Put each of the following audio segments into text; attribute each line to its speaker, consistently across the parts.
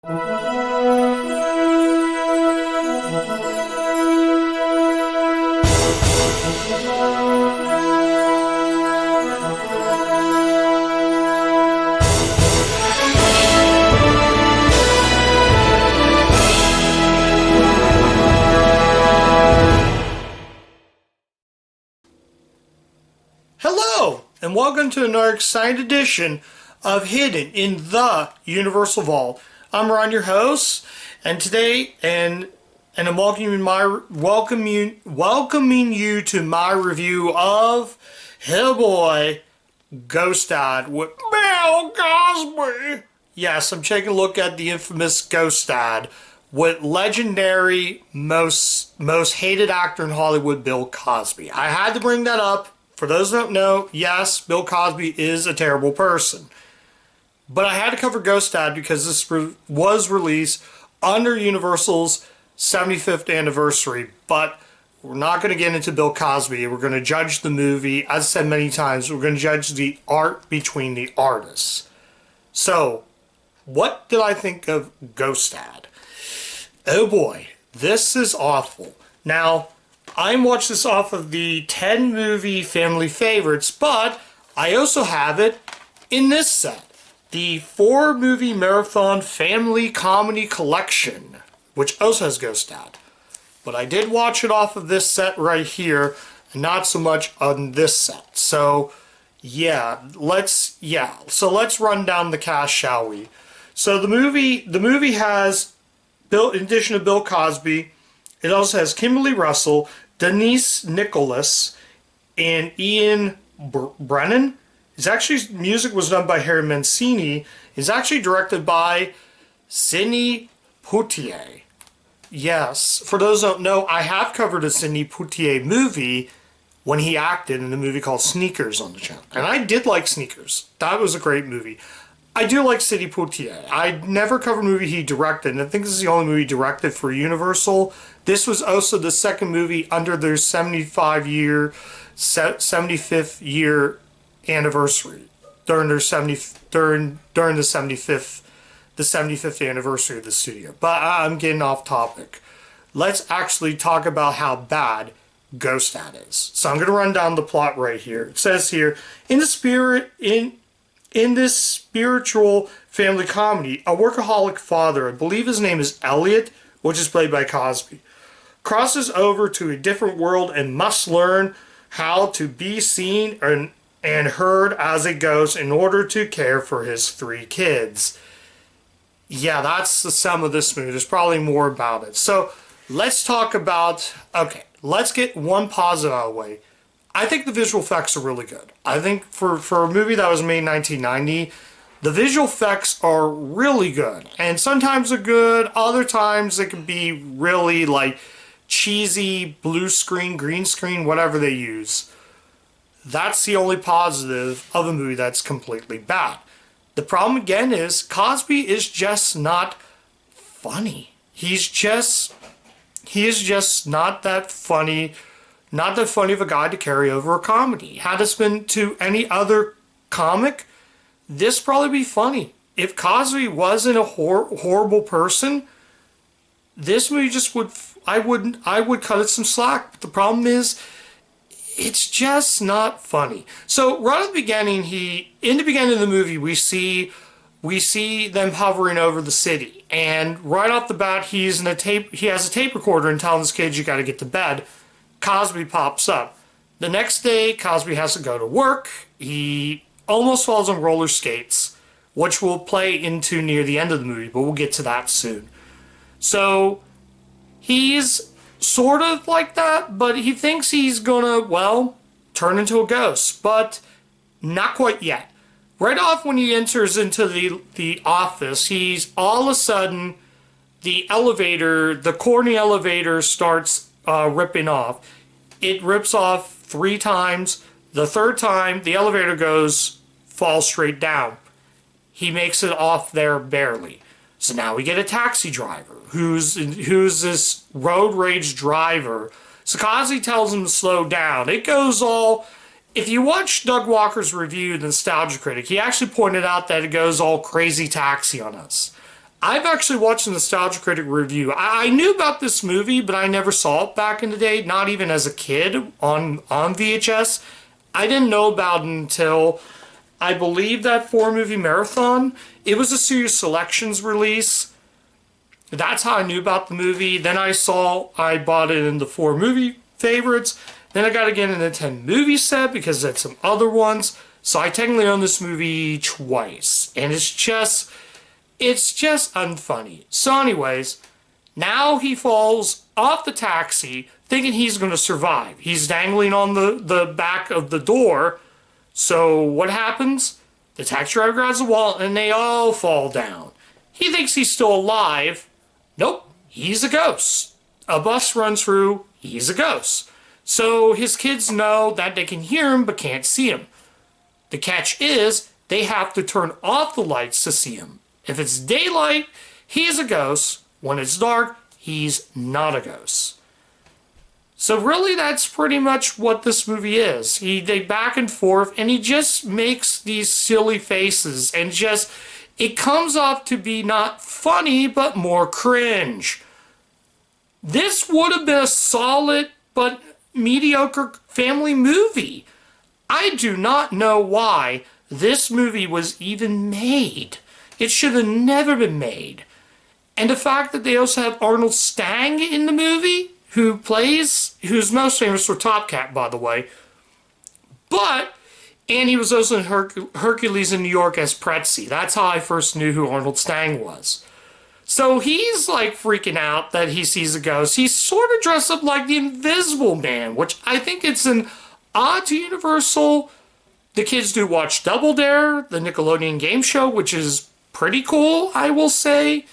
Speaker 1: Hello, and welcome to another exciting edition of Hidden in the Universal Vault. I'm Ron, your host, and today, I'm welcoming you to my review of Hellboy Ghost Dad with Bill Cosby. Yes, I'm taking a look at the infamous Ghost Dad with legendary, most hated actor in Hollywood, Bill Cosby. I had to bring that up. For those who don't know, yes, Bill Cosby is a terrible person. But I had to cover Ghost Dad because this was released under Universal's 75th anniversary. But we're not going to get into Bill Cosby. We're going to judge the movie. As I said many times, we're going to judge the art between the artists. So, what did I think of Ghost Dad? Oh boy, this is awful. Now, I'm watching this off of the 10 movie family favorites, but I also have it in this set. The 4 movie marathon family comedy collection, which also has Ghost Dad. But I did watch it off of this set right here, and not so much on this set. So, let's run down the cast, shall we? So the movie has Bill, in addition to Bill Cosby, it also has Kimberly Russell, Denise Nicholas, and Ian Brennan. It's actually, music was done by Harry Mancini. It's actually directed by Sidney Poitier. Yes, for those who don't know, I have covered a Sidney Poitier movie when he acted in a movie called Sneakers on the channel. And I did like Sneakers. That was a great movie. I do like Sidney Poitier. I never covered a movie he directed, and I think this is the only movie he directed for Universal. This was also the second movie under their 75th year anniversary during the 75th anniversary of the studio. But I'm getting off topic. Let's actually talk about how bad Ghost Dad is. So I'm going to run down the plot right here. It says here, in this spiritual family comedy, a workaholic father, I believe his name is Elliot, which is played by Cosby, crosses over to a different world and must learn how to be seen and heard as a ghost in order to care for his 3 kids. Yeah, that's the sum of this movie. There's probably more about it. So let's talk about, let's get one positive out of the way. I think the visual effects are really good. I think for a movie that was made in 1990, the visual effects are really good. And sometimes they're good, other times they can be really like cheesy blue screen, green screen, whatever they use. That's the only positive of a movie that's completely bad. The problem again is Cosby is just not funny. He is just not that funny. Not that funny of a guy to carry over a comedy. Had this been to any other comic, this probably be funny. If Cosby wasn't a horrible person, this movie just would, I would cut it some slack. But the problem is, it's just not funny. So right at the beginning, in the beginning of the movie, we see them hovering over the city, and right off the bat, he has a tape recorder and telling his kids, "You got to get to bed." Cosby pops up. The next day, Cosby has to go to work. He almost falls on roller skates, which will play into near the end of the movie, but we'll get to that soon. So, he's sort of like that, but he thinks he's gonna, turn into a ghost, but not quite yet. Right off when he enters into the office, he's all of a sudden, the corny elevator starts ripping off. It rips off 3 times. The 3rd time, the elevator falls straight down. He makes it off there barely. So now we get a taxi driver who's this road rage driver. So Cosby tells him to slow down. It goes all... If you watch Doug Walker's review, The Nostalgia Critic, he actually pointed out that it goes all crazy taxi on us. I've actually watched a Nostalgia Critic review. I knew about this movie, but I never saw it back in the day, not even as a kid on VHS. I didn't know about it until, I believe, that 4-movie marathon. It was a Serious Selections release. That's how I knew about the movie. Then I bought it in the 4-movie favorites. Then I got to get in the 10-movie set because that's some other ones. So I technically own this movie twice. And it's just unfunny. So anyways, now he falls off the taxi thinking he's going to survive. He's dangling on the back of the door. So what happens? The taxi driver grabs the wallet and they all fall down. He thinks he's still alive. Nope, he's a ghost. A bus runs through, he's a ghost. So his kids know that they can hear him but can't see him. The catch is they have to turn off the lights to see him. If it's daylight, he's a ghost. When it's dark, he's not a ghost. So really, that's pretty much what this movie is. They back and forth, and he just makes these silly faces, and it comes off to be not funny, but more cringe. This would have been a solid but mediocre family movie. I do not know why this movie was even made. It should have never been made. And the fact that they also have Arnold Stang in the movie, who's most famous for Top Cat, by the way. And he was also in Hercules in New York as Pretzi. That's how I first knew who Arnold Stang was. So he's like freaking out that he sees a ghost. He's sort of dressed up like the Invisible Man, which I think it's an odd to Universal. The kids do watch Double Dare, the Nickelodeon game show, which is pretty cool, I will say.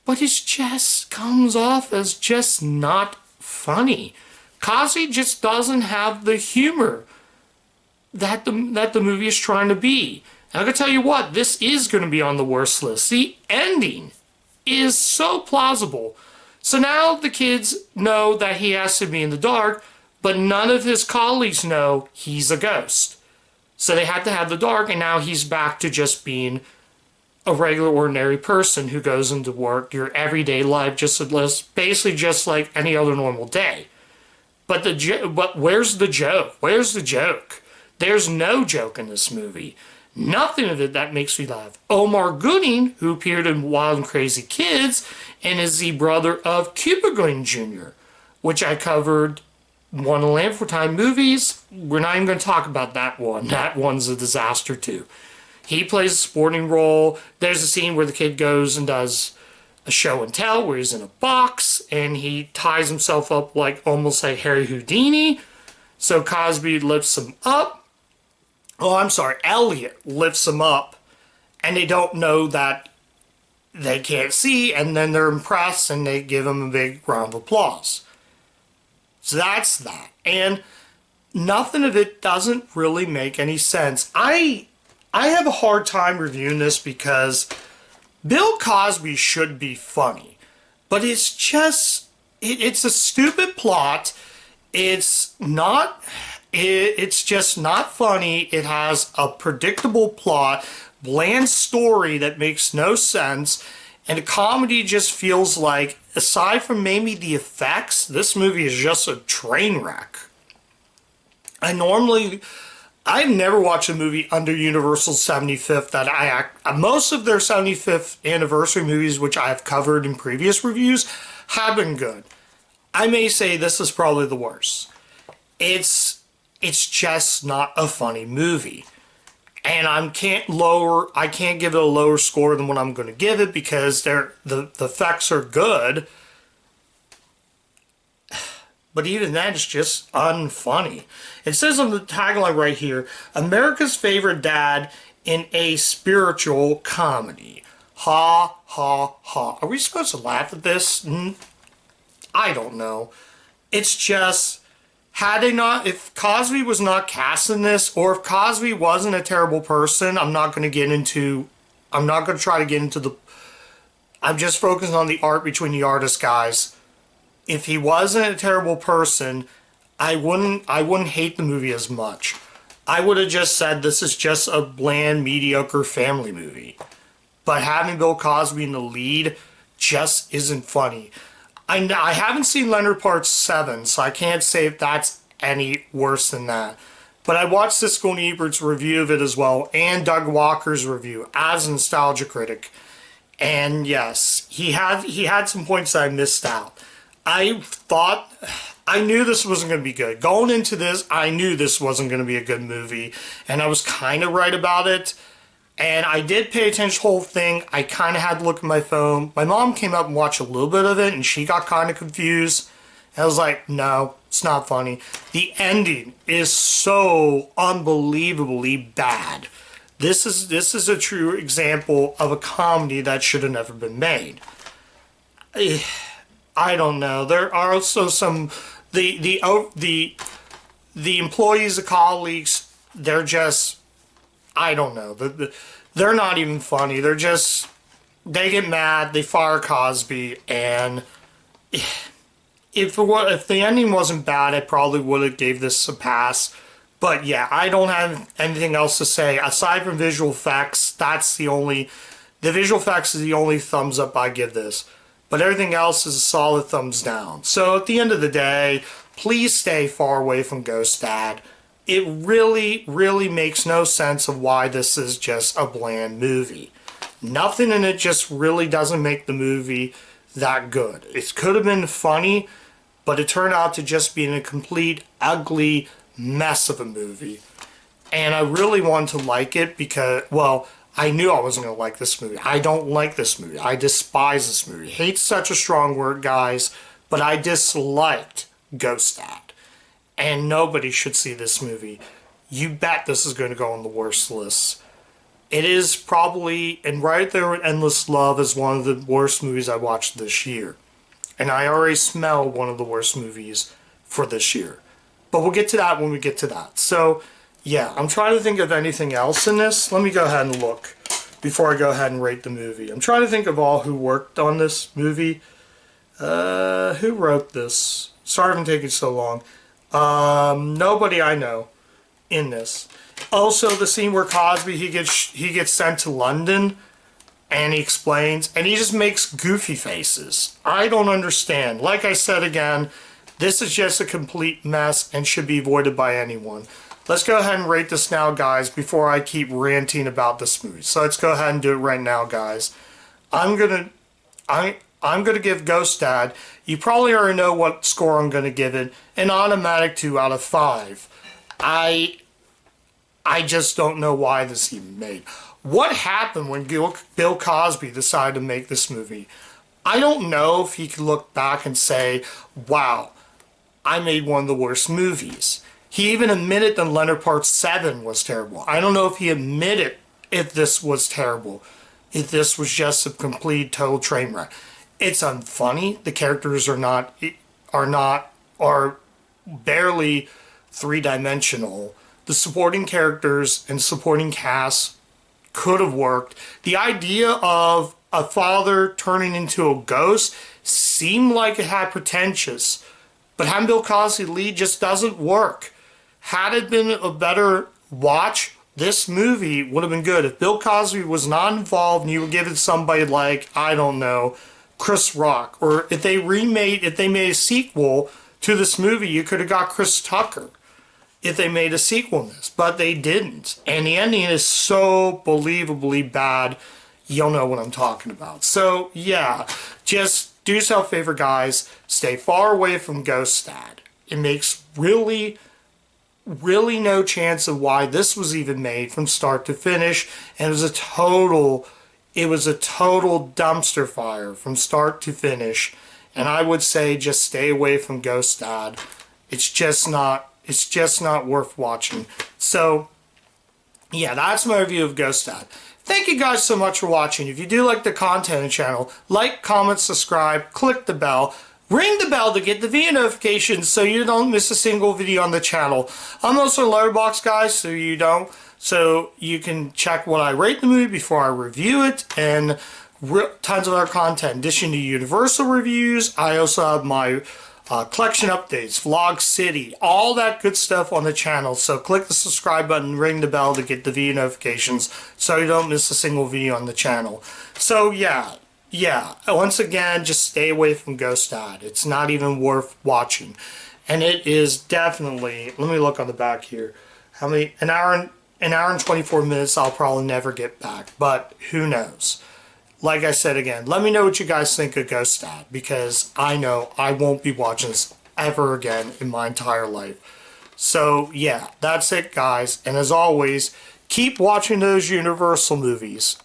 Speaker 1: But it just comes off as just not funny. Cosby just doesn't have the humor that the movie is trying to be. And I'm going to tell you what, this is going to be on the worst list. The ending is so plausible. So now the kids know that he has to be in the dark, but none of his colleagues know he's a ghost. So they had to have the dark, and now he's back to just being a regular, ordinary person who goes into work, your everyday life, basically just like any other normal day. But where's the joke? Where's the joke? There's no joke in this movie. Nothing of it that makes me laugh. Omar Gooding, who appeared in Wild and Crazy Kids, and is the brother of Cuba Gooding Jr., which I covered one of the Land for Time movies. We're not even going to talk about that one. That one's a disaster too. He plays a supporting role. There's a scene where the kid goes and does a show and tell where he's in a box and he ties himself up almost like Harry Houdini. So Cosby lifts him up. Oh, I'm sorry, Elliot lifts him up and they don't know that they can't see, and then they're impressed and they give him a big round of applause. So that's that. And nothing of it doesn't really make any sense. I have a hard time reviewing this because Bill Cosby should be funny, but it's just, it's a stupid plot. It's just not funny. It has a predictable plot, bland story that makes no sense, and the comedy just feels like, aside from maybe the effects, this movie is just a train wreck. I've never watched a movie under Universal's 75th most of their 75th anniversary movies, which I've covered in previous reviews, have been good. I may say this is probably the worst. It's just not a funny movie. And I can't give it a lower score than what I'm going to give it because the effects are good. But even that is just unfunny. It says on the tagline right here, America's favorite dad in a spiritual comedy. Ha, ha, ha. Are we supposed to laugh at this? I don't know. It's just, if Cosby was not cast in this, or if Cosby wasn't a terrible person, I'm not going to try to get into I'm just focusing on the art between the artists, guys. If he wasn't a terrible person, I wouldn't hate the movie as much. I would have just said this is just a bland, mediocre family movie. but having Bill Cosby in the lead just isn't funny. I haven't seen Leonard Part 7, so I can't say if that's any worse than that. But I watched Siskel and Ebert's review of it as well, and Doug Walker's review as a nostalgia critic. And yes, he had some points that I missed out. I knew this wasn't going to be good. Going into this, I knew this wasn't going to be a good movie, and I was kind of right about it. And I did pay attention to the whole thing. I kind of had to look at my phone. My mom came up and watched a little bit of it, and she got kind of confused. And I was like, no, it's not funny. The ending is so unbelievably bad. This is a true example of a comedy that should have never been made. I don't know. There are also some the employees, the colleagues. They're just, I don't know. They're not even funny. They're just, they get mad. They fire Cosby, and if the ending wasn't bad, I probably would have gave this a pass. But yeah, I don't have anything else to say aside from visual effects. The visual effects is the only thumbs up I give this. But everything else is a solid thumbs down. So at the end of the day, please stay far away from Ghost Dad. It really, really makes no sense of why this is just a bland movie. Nothing in it just really doesn't make the movie that good. It could have been funny, but it turned out to just being a complete, ugly mess of a movie. And I really wanted to like it because, well, I knew I wasn't going to like this movie. I don't like this movie. I despise this movie. Hate's such a strong word, guys, but I disliked Ghost Dad. And nobody should see this movie. You bet this is going to go on the worst list. It is probably, and right there with Endless Love is one of the worst movies I watched this year. And I already smell one of the worst movies for this year. But we'll get to that when we get to that. So, yeah, I'm trying to think of anything else in this. Let me go ahead and look before I go ahead and rate the movie. I'm trying to think of all who worked on this movie. Who wrote this? Sorry for taking so long. Nobody I know in this. Also, the scene where Cosby, he gets sent to London, and he explains, and he just makes goofy faces. I don't understand. Like I said again, this is just a complete mess and should be avoided by anyone. Let's go ahead and rate this now, guys, before I keep ranting about this movie. So let's go ahead and do it right now, guys. I'm gonna give Ghost Dad, you probably already know what score I'm gonna give it, an automatic 2 out of 5. I just don't know why this even made. What happened when Bill Cosby decided to make this movie? I don't know if he could look back and say, wow, I made one of the worst movies. He even admitted that Leonard Part 7 was terrible. I don't know if he admitted if this was terrible, if this was just a complete total train wreck. It's unfunny. The characters are barely three-dimensional. The supporting characters and supporting cast could have worked. The idea of a father turning into a ghost seemed like it had pretentious, but having Bill Cosby lead just doesn't work. Had it been a better watch, this movie would have been good. If Bill Cosby was not involved and you were giving somebody like, I don't know, Chris Rock, or if they made a sequel to this movie, you could have got Chris Tucker if they made a sequel in this, but they didn't. And the ending is so believably bad, you'll know what I'm talking about. So, yeah, just do yourself a favor, guys. Stay far away from Ghost Dad. It makes really no chance of why this was even made from start to finish, and it was a total dumpster fire from start to finish. And I would say just stay away from Ghost Dad. It's just not worth watching. So, yeah, that's my review of Ghost Dad. Thank you guys so much for watching. If you do like the content of the channel, like, comment, subscribe, click the bell, ring the bell to get the video notifications so you don't miss a single video on the channel. I'm also Letterboxd, guys, so you can check what I rate the movie before I review it, and tons of other content. In addition to Universal reviews, I also have my collection updates, Vlog City, all that good stuff on the channel. So click the subscribe button, ring the bell to get the video notifications so you don't miss a single video on the channel. So yeah, once again, just stay away from Ghost Dad. It's not even worth watching. And it is definitely, let me look on the back here. How many, an hour and 24 minutes I'll probably never get back, but who knows. Like I said again, let me know what you guys think of Ghost Dad, because I know I won't be watching this ever again in my entire life. So yeah, that's it guys, and as always, keep watching those Universal movies.